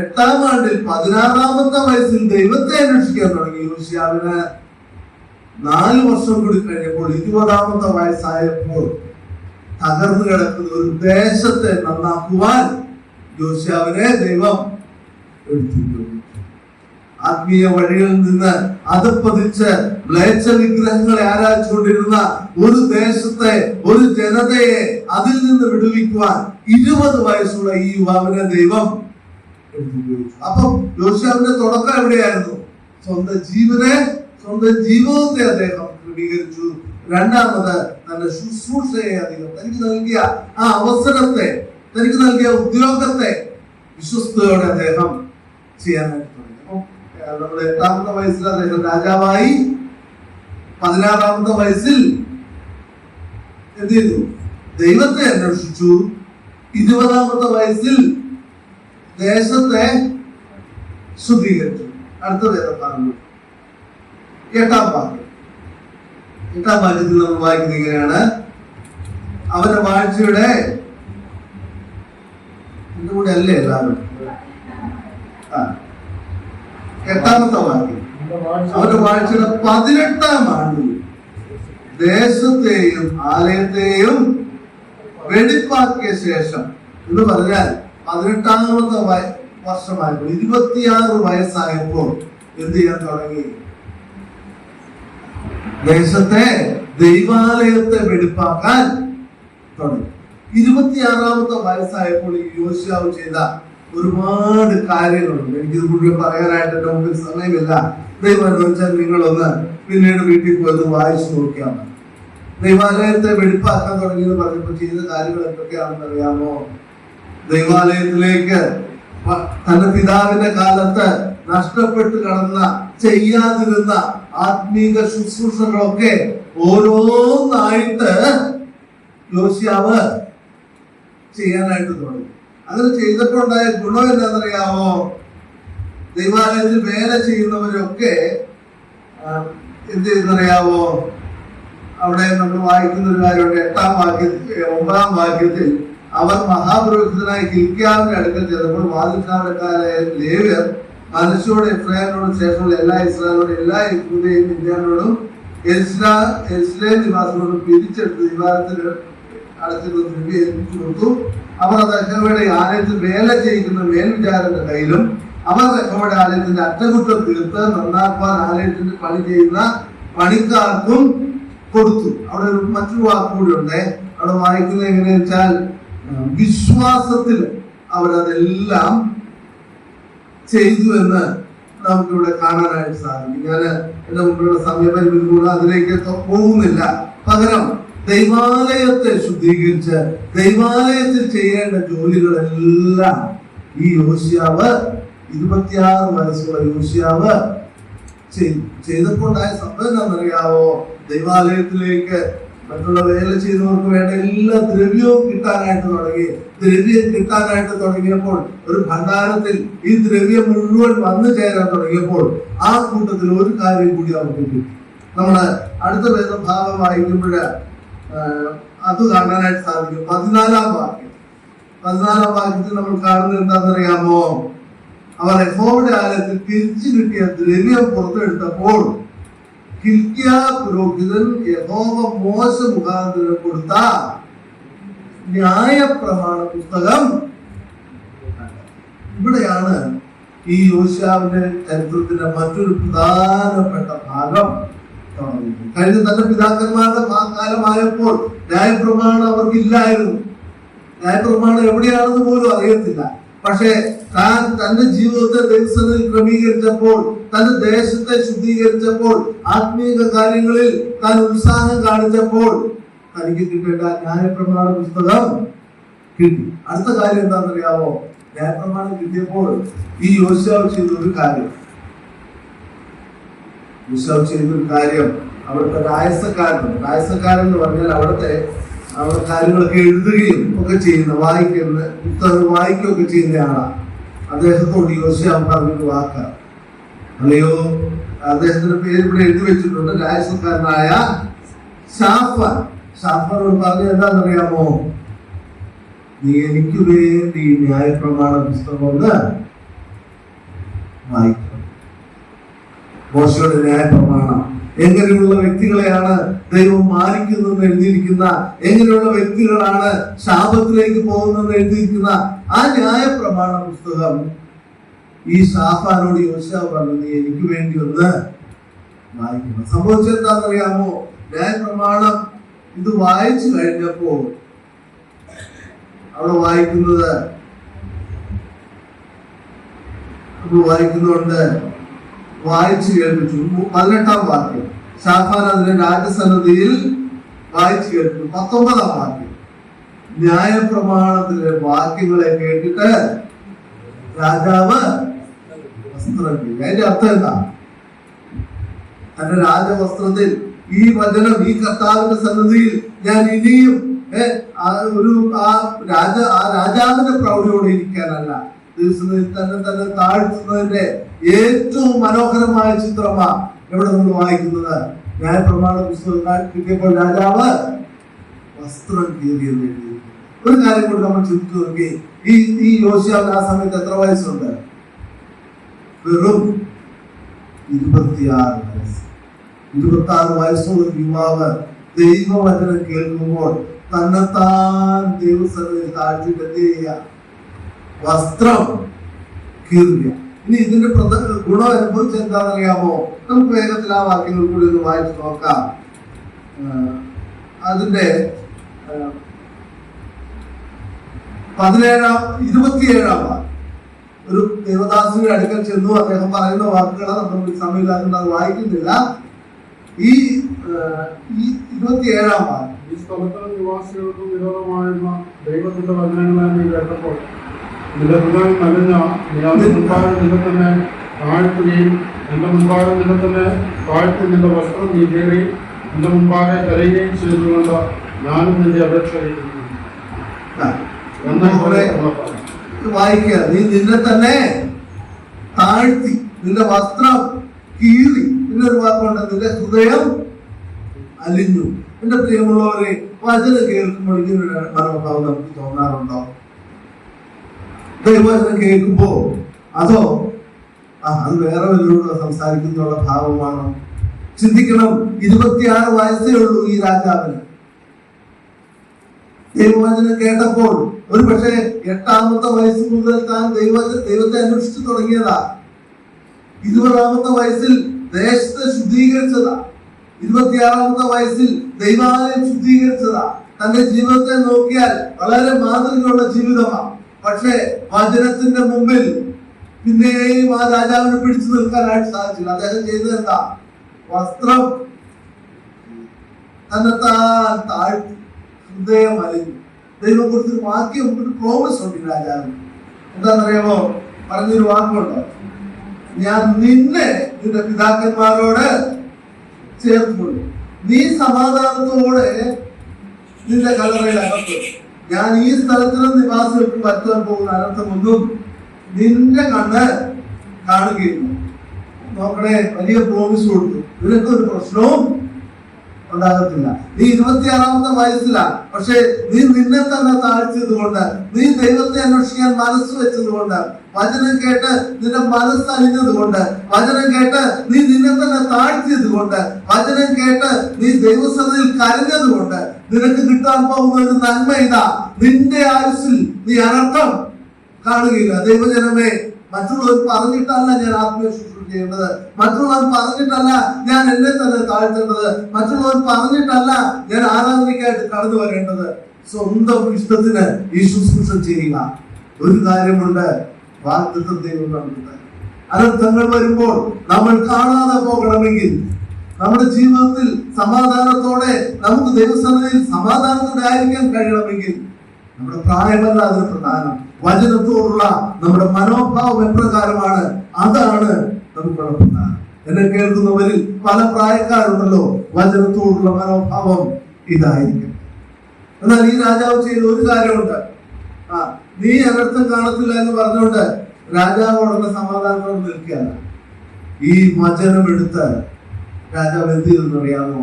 8-ാം ആണ്ടിൽ 16-ാമത്തെ വയസ്സിൽ ദൈവത്തെ അന്വേഷിക്കാൻ തുടങ്ങി യോശിയാവിന്. 4 വർഷം കൂടി കഴിഞ്ഞപ്പോൾ 20-ാമത്തെ വയസ്സായപ്പോൾ തകർന്നു കിടക്കുന്ന ഒരു ദേശത്തെ നന്നാക്കുവാൻ യോശിയാവിനെ ദൈവം എടുത്തിട്ടുണ്ട്. ആത്മീയ വഴികളിൽ നിന്ന് അധപ്പതിച്ച് മ്ലേച്ഛ വിഗ്രഹങ്ങളെ ആരാധിച്ചുകൊണ്ടിരുന്ന ഒരു ദേശത്തെ, ഒരു ജനതയെ അതിൽ നിന്ന് വിടുവിക്കുവാൻ 20 വയസ്സുള്ള ഈ യുവാവിനെ ദൈവം എടുത്തുപയോഗിച്ചു. അപ്പം യോശിയാവിന്റെ തുടക്കം എവിടെയായിരുന്നു? സ്വന്തം ജീവിതത്തെ അദ്ദേഹം ക്രമീകരിച്ചു. രണ്ടാമത് തന്റെ ശുശ്രൂഷയെ അധികം തനിക്ക് നൽകിയ ആ അവസരത്തെ, തനിക്ക് നൽകിയ ഉദ്യോഗത്തെ വിശ്വസ്തയോടെ അദ്ദേഹം ചെയ്യാനായിട്ട് തുടങ്ങി. നമ്മുടെ 8-ാമത്തെ വയസ്സിൽ അദ്ദേഹം രാജാവായി. 16-ാമത്തെ വയസ്സിൽ എന്ത് ചെയ്തു? ദൈവത്തെ അന്വേഷിച്ചു. 20-ാമത്തെ വയസ്സിൽ ദേശത്തെ ശുദ്ധീകരിച്ചു. അടുത്ത വേദഭാഗം 8-ാം ഭാഗം. 8-ാം ഭാഗത്തിൽ നമ്മൾ വായിക്കുന്നത് ഇങ്ങനെയാണ്. അവന്റെ വാഴ്ചയുടെ എന്റെ കൂടെ അല്ലേ എല്ലാവരും? 8-ാമത്തെ വാക്യം. അവന്റെ വാഴ്ചയുടെ 18-ാം ആണ്ടിൽ ദേശത്തെയും ആലയത്തെയും വെടിപ്പാക്കിയ ശേഷം എന്ന് പറഞ്ഞാൽ 18-ാമത്തെ വർഷമായപ്പോൾ 26 വയസ്സായപ്പോൾ എന്ത് ചെയ്യാൻ തുടങ്ങി? ദേശത്തെ ദൈവാലയത്തെ വെടിപ്പാക്കാൻ തുടങ്ങി. 26-ാമത്തെ വയസ്സായപ്പോൾ ഈ യോശിയാവ് ചെയ്ത ഒരുപാട് കാര്യങ്ങളുണ്ട്. എനിക്കിത് മുഴുവൻ പറയാനായിട്ട് എന്റെ മുമ്പിൽ സമയമില്ല. ദൈവം അനുവദിച്ചാൽ നിങ്ങളൊന്ന് പിന്നീട് വീട്ടിൽ പോയത് വായിച്ചു നോക്കിയാൽ മതി. ദൈവാലയത്തെ വെടിപ്പാക്കാൻ തുടങ്ങിയെന്ന് പറഞ്ഞപ്പോൾ ചെയ്ത കാര്യങ്ങൾ എന്തൊക്കെയാണെന്ന് അറിയാമോ? ദൈവാലയത്തിലേക്ക് തന്റെ പിതാവിന്റെ കാലത്ത് നഷ്ടപ്പെട്ട് കടന്ന, ചെയ്യാതിരുന്ന ആത്മീക ശുശ്രൂഷകളൊക്കെ ഓരോന്നായിട്ട് യോശിയാവ് ചെയ്യാനായിട്ട് തുടങ്ങി. അങ്ങനെ ചെയ്തപ്പോൾ ഉണ്ടായ ഗുണം എന്താണെന്നറിയാമോ? ദൈവാലയത്തിൽ വേല ചെയ്യുന്നവരൊക്കെ എന്ത് ചെയ്യുന്നറിയാമോ? അവിടെ നമ്മൾ വായിക്കുന്ന ഒരു കാര്യമുണ്ട്. 9-ാം വാക്യത്തിൽ അവർ മഹാപുരോഹിതനായ ഹില്ക്കിയാവിന്റെ അടുക്കൽ ചെന്നപ്പോൾ വാതിൽക്കാവടക്കാരായ ലേവ്യർ മനസ്സോടെ എഫ്രൈമിനോടും ശേഷമുള്ള എല്ലാ ഇസ്രായേലിനോടും എല്ലാ യഹൂദയും മിദ്യാനോടും യെരൂശലേം നിവാസികളോടും പിരിച്ചെടുത്ത് ദൈവാലയത്തിൽ അടച്ചിരുന്ന ദ്രവ്യം ഏൽപ്പിച്ചു കൊടുത്തു. അവർ അത് യഹോവയുടെ ആലയത്തിൽ വേല ചെയ്യിക്കുന്ന മേൽവിചാരന്റെ കയ്യിലും അവർ യഹോവയുടെ ആലയത്തിന്റെ അറ്റകുറ്റം തീർത്ത് നന്നാക്കുവാൻ ആലയത്തിന്റെ പണി ചെയ്യുന്ന പണിക്കാർക്കും കൊടുത്തു. അവിടെ ഒരു മറ്റൊരു വാക്കുകൂടി ഉണ്ട്. അവിടെ വായിക്കുന്നത് എങ്ങനെയാ വെച്ചാൽ വിശ്വാസത്തിൽ അവരതെല്ലാം ചെയ്തു എന്ന് നമുക്കിവിടെ കാണാനായിട്ട് സാധിക്കും. ഞാൻ എന്റെ മുമ്പിലുള്ള സമയപരിമിതി കൂടെ അതിലേക്ക് പോകുന്നില്ല. പകരം ദൈവാലയത്തെ ശുദ്ധീകരിച്ച് ദൈവാലയത്തിൽ ചെയ്യേണ്ട ജോലികളെല്ലാം ഈ യോശിയാവ് 26 വയസ്സുള്ള യോശിയാവ് ചെയ്തപ്പോൾ ഉണ്ടായ സംഭവം എന്താണെന്നറിയാവോ? ദൈവാലയത്തിലേക്ക് മറ്റുള്ള വേല ചെയ്തവർക്ക് വേണ്ട എല്ലാ ദ്രവ്യവും കിട്ടാനായിട്ട് തുടങ്ങി. ദ്രവ്യം കിട്ടാനായിട്ട് തുടങ്ങിയപ്പോൾ ഒരു ഭണ്ഡാരത്തിൽ ഈ ദ്രവ്യം മുഴുവൻ വന്നു ചേരാൻ തുടങ്ങിയപ്പോൾ ആ കൂട്ടത്തിൽ ഒരു കാര്യം കൂടി അവർക്ക് കിട്ടി. നമ്മള് അടുത്ത വേദഭാഗം വായിക്കുമ്പോൾ അത് കാണാനായിട്ട് സാധിക്കും. 14-ാം വാക്യം. 14-ാം വാക്യത്തിൽ നമ്മൾ കാണുന്നത് എന്താണെന്നറിയാമോ? അവർ യഹോവയുടെ ആലയത്തിൽ തിരിച്ചു കിട്ടിയ ദ്രവ്യം പുറത്തെടുത്തപ്പോൾ ഹില്ക്കിയാ പുരോഹിതൻ യഹോവ മോശ മുഖാന്തരം കൊടുത്ത ന്യായപ്രമാണ പുസ്തകം. ഇവിടെയാണ് ഈ യോശിയാവിന്റെ ചരിത്രത്തിന്റെ മറ്റൊരു പ്രധാനപ്പെട്ട ഭാഗം കഴിഞ്ഞ തന്റെ പിതാക്കന്മാരുടെ കാലമായപ്പോൾ ന്യായപ്രമാണം അവർക്കില്ലായിരുന്നു. ന്യായപ്രമാണം എവിടെയാണെന്ന് പോലും അറിയത്തില്ല. പക്ഷേ താൻ തന്റെ ജീവിതത്തെ ദൈവസന്നിധിയിൽ ക്രമീകരിച്ചപ്പോൾ, തന്റെ ദേശത്തെ ശുദ്ധീകരിച്ചപ്പോൾ, ആത്മീയ കാര്യങ്ങളിൽ താൻ ഉത്സാഹം കാണിച്ചപ്പോൾ തനിക്ക് കിട്ടേണ്ട ന്യായപ്രമാണ പുസ്തകം കിട്ടി. അടുത്ത കാര്യം എന്താണെന്നറിയാമോ? ന്യായപ്രമാണം കിട്ടിയപ്പോൾ ഈ യോശുവ ചെയ്തൊരു കാര്യം, അവിടുത്തെ രായസക്കാരൻ എന്ന് പറഞ്ഞാൽ അവിടെ കാര്യങ്ങളൊക്കെ എഴുതുകയും ഒക്കെ ചെയ്യുന്ന, വായിക്കുന്ന പുസ്തകം വായിക്കുകയൊക്കെ ചെയ്യുന്നയാളാണ്. അദ്ദേഹത്തോട് യോശുവ പറഞ്ഞൊരു വാക്കാണ്, അല്ലയോ, അദ്ദേഹത്തിന്റെ പേര് ഇവിടെ എഴുതി വെച്ചിട്ടുണ്ട്, രായസക്കാരനായ ഷാഫാനോട് പറഞ്ഞ എന്താണെന്നറിയാമോ? നീ എനിക്ക് വേണ്ടി ന്യായപ്രമാണ പുസ്തകം ഒന്ന് വായിക്കണം. മോശയുടെ ന്യായപ്രമാണം എങ്ങനെയുള്ള വ്യക്തികളെയാണ് ദൈവം മാനിക്കുന്നതെന്ന് എഴുതിയിരിക്കുന്ന, എങ്ങനെയുള്ള വ്യക്തികളാണ് ശാപത്തിലേക്ക് പോകുന്നതെന്ന് എഴുതിയിരിക്കുന്ന ആ ന്യായപ്രമാണ പുസ്തകം ഈ ഷാഫാനോട് യോശുവ പറഞ്ഞു, നീ എനിക്ക് വേണ്ടി ഒന്ന് വായിക്കണം. സംഭവിച്ചെന്താണെന്നറിയാമോ? ന്യായപ്രമാണം ഇത് വായിച്ചു കഴിഞ്ഞപ്പോൾ അവിടെ വായിക്കുന്നുണ്ട്, വായിച്ചു കേൾപ്പിച്ചു. 18-ാം വാക്യം ഷാഫാൻ അതിനെ രാജസന്നിധിയിൽ വായിച്ചു കേൾപ്പിച്ചു. 19-ാം വാക്യം ന്യായപ്രമാണത്തിലെ വാക്യങ്ങളെ കേട്ടിട്ട് രാജാവ് വസ്ത്രം കീറി. അതിന്റെ അർത്ഥം എന്താ? തന്റെ രാജവസ്ത്രത്തിൽ ഈ വചനം, ഈ കർത്താവിന്റെ സന്നിധിയിൽ ഞാൻ ഇനിയും രാജാവിന്റെ പ്രൗഢിയോടെ ഇരിക്കാനല്ല, ദിവസത്തിൽ തന്നെ താഴ്ത്തുന്നതിന്റെ ഏറ്റവും മനോഹരമായ ചിത്രമാണ് എവിടെ നമ്മൾ വായിക്കുന്നത്? ന്യായപ്രമാണ പുസ്തകം കിട്ടിയപ്പോൾ രാജാവ് വസ്ത്രം കീറിയെന്ന് എഴുതി. ഒരു കാര്യം കൂടി നമ്മൾ ചിന്തിച്ചു നോക്കി, ഈ യോശുവ ആ സമയത്ത് എത്ര വയസ്സുണ്ട്? വെറും 26 വയസ്സ്. 26 വയസ്സുള്ള യുവാവ് ദൈവവചനം കേൾക്കുമ്പോൾ തന്നെത്താൻ ദൈവസന്നിധിയിൽ താഴ്ത്തിയിട്ട് എന്ത് ചെയ്യുക? വസ്ത്രം കീറുക. ഇനി ഇതിന്റെ ഗുണം അനുഭവിച്ച് എന്താണെന്നറിയാമോ? നമുക്ക് വേഗത്തിൽ ആ വാക്യങ്ങൾ കൂടി ഒന്ന് വായിച്ചു നോക്കാം. അതിന്റെ 27-ാം വാക്യം ഒരു ദേവദാസിയുടെ അടുക്കൽ ചെന്നു. അദ്ദേഹം പറയുന്ന വാക്കുകൾ നമ്മൾ സമയമില്ലാതെ അത് വായിക്കുന്നില്ല. ഈ 27-ാം വാക്യം, ഈ സ്ഥലത്ത് നിവാസികൾക്കും വിരോധമായിരുന്ന ദൈവത്തിന്റെ വചനങ്ങളെ നീ കേട്ടപ്പോൾ നിന്റെ ഹൃദയം നനഞ്ഞ നിന്റെ മുൻപാകെ നിന്നെ തന്നെ താഴ്ത്തുകയും നിന്റെ മുൻപാകെ നിന്നെ തന്നെ താഴ്ത്തി നിന്റെ വസ്ത്രം നീ കീറി നിന്റെ മുൻപാകെ കരയുകയും ചെയ്തുകൊണ്ട് ഞാനും നിന്റെ അപേക്ഷ വായിക്കുക. നീ നിന്നെ തന്നെ താഴ്ത്തി നിന്റെ വസ്ത്രം കീറി. പിന്നൊരു വാക്കുണ്ട്, നിന്റെ ഹൃദയം അലിഞ്ഞു. എന്റെ പ്രിയമുള്ളവരെ, വചനം കേൾക്കുമ്പോൾ ഇങ്ങനൊരു മനോഭാവം നമുക്ക് തോന്നാറുണ്ടോ? ദൈവവചനം കേൾക്കുമ്പോ അതോ അത് വേറെ വല്ലവരോട് സംസാരിക്കുന്നുള്ള ഭാവമാണോ? ചിന്തിക്കണം. 26 വയസ്സേ ഉള്ളൂ ഈ രാജാവിന്. ദൈവവചനം കേട്ടപ്പോൾ ഒരു പക്ഷേ 8-ാമത്തെ വയസ്സ് മുതൽ താൻ ദൈവത്തെ അന്വേഷിച്ചു തുടങ്ങിയതാ. 20-ാമത്തെ വയസ്സിൽ ദേശത്തെ ശുദ്ധീകരിച്ചതാ. 26-ാമത്തെ വയസ്സിൽ ദൈവാലയം ശുദ്ധീകരിച്ചതാ. തന്റെ ജീവിതത്തെ നോക്കിയാൽ വളരെ മാതൃകയുള്ള ജീവിതമാണ്. പക്ഷേ വചനത്തിന്റെ മുമ്പിൽ പിന്നെയും ആ രാജാവിനെ പിടിച്ചു നിൽക്കാനായിട്ട് സാധിച്ചില്ല. അദ്ദേഹം ചെയ്തത് എന്താ? വസ്ത്രം തന്നെത്താൻ താഴ്ത്തി ഹൃദയം അലിഞ്ഞു. ദൈവം കൊടുത്തൊരു വാക്യം, ഒരു പ്രോമിസ് ഉണ്ട് രാജാവിന്. എന്താണെന്നറിയാമോ? പറഞ്ഞൊരു വാക്കുണ്ട്, ഞാൻ നിന്നെ നിന്റെ പിതാക്കന്മാരോട് ചേർത്തുകൊള്ളു, നീ സമാധാനത്തോടെ നിന്റെ കല്ലറയിൽ അകത്ത്, ഞാൻ ഈ സ്ഥലത്തിന് നിവാസികൾക്ക് പറ്റുവാൻ പോകുന്ന അനർത്ഥമൊന്നും നിന്റെ കണ്ണ് കാണുകയില്ല. നോക്കണേ, വലിയ പ്രോമിസ് കൊടുത്തു. ഇതിനൊക്കെ ഒരു പ്രശ്നവും ഉണ്ടാകത്തില്ല. നീ 26-ാമത്തെ വയസ്സിലാണ്, പക്ഷെ നീ നിന്നെ തന്നെ താഴ്ത്തിയത് കൊണ്ട്, നീ ദൈവത്തെ അന്വേഷിക്കാൻ മനസ്സ് വെച്ചത് കൊണ്ട്, വചനം കേട്ട് നിന്റെ മനസ്സ് അലിഞ്ഞത് കൊണ്ട്, വചനം കേട്ട് നീ നിന്നെ തന്നെ താഴ്ത്തിയത് കൊണ്ട്, വചനം കേട്ട് നീ ദൈവസന്നിധിയിൽ കരഞ്ഞത് കൊണ്ട് നിനക്ക് കിട്ടാൻ പോകുന്ന ഒരു നന്മ ഇതാ, നിന്റെ ആയുസ്സിൽ നീ അനർത്ഥം കാണുകയില്ല. ദൈവജനമേ, മറ്റുള്ളവർ പറഞ്ഞിട്ടല്ല ഞാൻ ആത്മീയ ശുശ്രൂഷ ചെയ്യേണ്ടത്. മറ്റുള്ളവർ പറഞ്ഞിട്ടല്ല ഞാൻ എന്നെ തന്നെ താഴ്ത്തേണ്ടത്. മറ്റുള്ളവർ പറഞ്ഞിട്ടല്ല ഞാൻ ആരാധനയ്ക്കായിട്ട് കടന്നു വരേണ്ടത്. സ്വന്തം ഇഷ്ടത്തിന് ഈ ശുശ്രൂഷ ചെയ്യുക. ഒരു കാര്യമുണ്ട്, വാഗ്ദത്തം ദൈവം നമുക്ക് അനർത്ഥങ്ങൾ വരുമ്പോൾ നമ്മൾ കാണാതെ പോകണമെങ്കിൽ, നമ്മുടെ ജീവിതത്തിൽ സമാധാനത്തോടെ നമുക്ക് ദൈവസന്നിധിയിൽ സമാധാനത്തോടെ ആയിരിക്കാൻ കഴിയണമെങ്കിൽ നമ്മുടെ പ്രായമല്ല അതിന് പ്രധാനം. വചനത്തോടുള്ള നമ്മുടെ മനോഭാവം എപ്രകാരമാണ്, അതാണ് നമുക്കുള്ള പ്രധാനം. എന്നെ കേൾക്കുന്നവരിൽ പല പ്രായക്കാരുണ്ടല്ലോ, വചനത്തോടുള്ള മനോഭാവം ഇതായിരിക്കും. എന്നാൽ ഈ രാജാവ് ചെയ്ത ഒരു കാര്യമുണ്ട്. നീ അനർത്ഥം കാണത്തില്ല എന്ന് പറഞ്ഞുകൊണ്ട് രാജാവോടുള്ള സമാധാനത്തോട് നിൽക്കുകയല്ല. ഈ വചനം എടുത്ത് രാജാവ് എന്ത് ചെയ്തെന്ന് അറിയാമോ?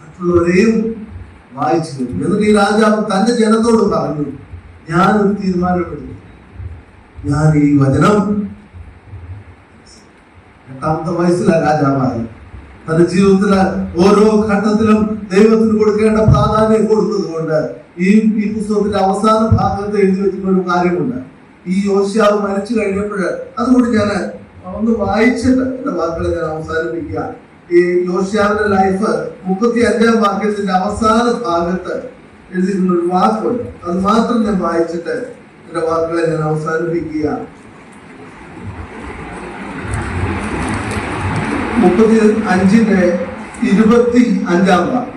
മറ്റുള്ളവരെയും വായിച്ചു കേട്ടു. എന്നിട്ട് ഈ രാജാവ് തന്റെ ജനത്തോട് പറഞ്ഞു, ഞാനൊരു തീരുമാനമെടുത്തു. ഞാൻ ഈ വചനം 8ാമത്തെ വയസ്സിലാണ് രാജാവായി. തന്റെ ജീവിതത്തിലെ ഓരോ ഘട്ടത്തിലും ദൈവത്തിന് കൊടുക്കേണ്ട പ്രാധാന്യം കൊടുത്തത് കൊണ്ട് ഈ പുസ്തകത്തിന്റെ അവസാന ഭാഗത്ത് എഴുതി വെച്ചിട്ടുള്ള ഒരു കാര്യമുണ്ട്. ഈ യോശിയാവ് മരിച്ചു കഴിഞ്ഞപ്പോൾ, അതുകൊണ്ട് ഞാൻ ഒന്ന് വായിച്ചിട്ട് എന്റെ വാക്കുകളെ ഞാൻ അവസാനിപ്പിക്കുക. ഈ യോശിയാവിന്റെ ലൈഫ് 35ാം വാക്യത്തിന്റെ അവസാന ഭാഗത്ത് എഴുതിയിട്ടുള്ള ഒരു വാക്കുണ്ട്. അത് മാത്രം ഞാൻ വായിച്ചിട്ട് എന്റെ വാക്കുകളെ ഞാൻ അവസാനിപ്പിക്കുക. 35ന്റെ 25ാം വാക്യം.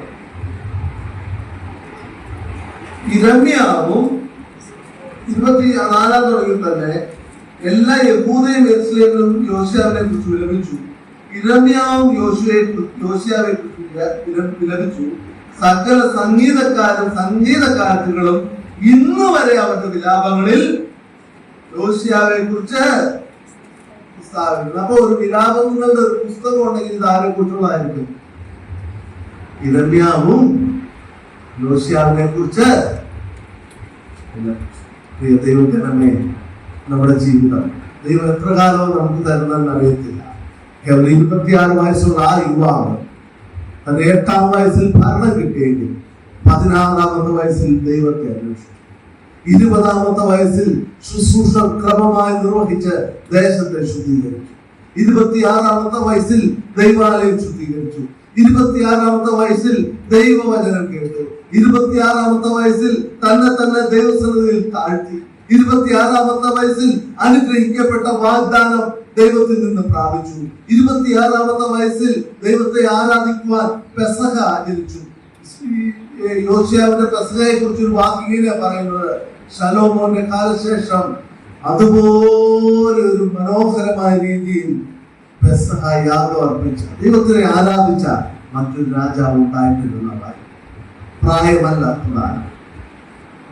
യിരെമ്യാവും 24 തുടങ്ങി തന്നെ എല്ലാ യഹൂദയും യെരൂശലേമിലും യോശിയാവിനെ കുറിച്ച് വിലപിച്ചു. യിരെമ്യാവും യോശിയാവെ കുറിച്ച് വിലപിച്ചു. സകല സംഗീതക്കാരും സംഗീതക്കാരത്തികളും ഇന്ന് വരെ അവരുടെ വിലാപങ്ങളിൽ യോശിയാവെ കുറിച്ച് സ്ഥാപിക്കുന്നു. അപ്പൊ ഒരു വിലാപങ്ങളുടെ ഒരു പുസ്തകം ഉണ്ടെങ്കിൽ ഇത് ആരെ കുറിച്ചുള്ളതായിരിക്കും? യിരെമ്യാവും യോശിയാവിനെ കുറിച്ച്. പ്രിയ ദൈവജനമേ, നമ്മുടെ ജീവിതം ദൈവം എത്ര കാലവും നമുക്ക് തരുന്നതെന്ന് അറിയത്തില്ല. കേവലം 26 വയസ്സുള്ള ആ യുവാവ് തന്റെ 8ാം വയസ്സിൽ ഭരണം കിട്ടിയെങ്കിൽ 16ാമത്തെ വയസ്സിൽ ദൈവത്തെ അന്വേഷിച്ചു. 20ാമത്തെ വയസ്സിൽ ശുശ്രൂഷ ക്രമമായി നിർവഹിച്ച് ദേശത്തെ ശുദ്ധീകരിച്ചു. 26ാമത്തെ വയസ്സിൽ ദൈവാലയം ശുദ്ധീകരിച്ചു. 26ാമത്തെ വയസ്സിൽ ദൈവവചനം കേട്ടു. 26ാമത്തെ വയസ്സിൽ തന്നെ ദൈവസന്നിധിയിൽ താഴ്ത്തി. 26ാമത്തെ വയസ്സിൽ അനുഗ്രഹിക്കപ്പെട്ട വാഗ്ദാനം ദൈവത്തിൽ നിന്ന് പ്രാപിച്ചു. 26ാമത്തെ വയസ്സിൽ ദൈവത്തെ ആരാധിക്കുവാൻ പെസഹ ആചരിച്ചു. യോശിയാവിന്റെ പെസഹയെ കുറിച്ച് ഒരു വാക്കിങ്ങനെ പറയുന്നത്, ശലോമോന്റെ കാലശേഷം അതുപോലെ ഒരു മനോഹരമായ രീതിയിൽ പെസഹ യാഗം അർപ്പിച്ച, ദൈവത്തിനെ ആരാധിച്ച മറ്റൊരു രാജാവ് ഉണ്ടായിട്ടിരുന്നതായി. പ്രായമല്ല പ്രധാനം,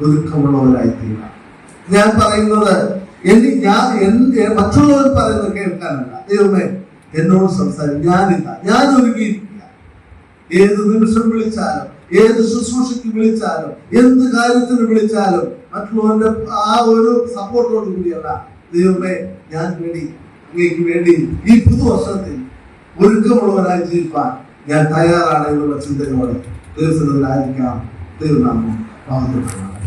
ഒതുക്കമുള്ളവരായി തീരുക. ഞാൻ പറയുന്നത് മറ്റുള്ളവർ പറയുന്നത് കേൾക്കാനല്ല. ദൈവമേ എന്നോട് സംസാരിക്കും. ഞാൻ ഒരുങ്ങിയിരിക്കുക. ഏത് നിമിഷം വിളിച്ചാലും, ഏത് ശുശ്രൂഷയ്ക്ക് വിളിച്ചാലും, എന്ത് കാര്യത്തിന് വിളിച്ചാലും മറ്റുള്ളവരുടെ ആ ഒരു സപ്പോർട്ടോട് കൂടിയല്ല. ദൈവമേ ഞാൻ വേണ്ടി, അങ്ങേക്ക് വേണ്ടി ഈ പുതുവർഷത്തിൽ ഒരുക്കമുള്ളവരായി ജീവിക്കാൻ ഞാൻ തയ്യാറാണ് എന്നുള്ള ചിന്തയോടെ ദൈവത്തിലായിരിക്കാം. ദൈവനാമം വാഗ്ദത്തമാണ്.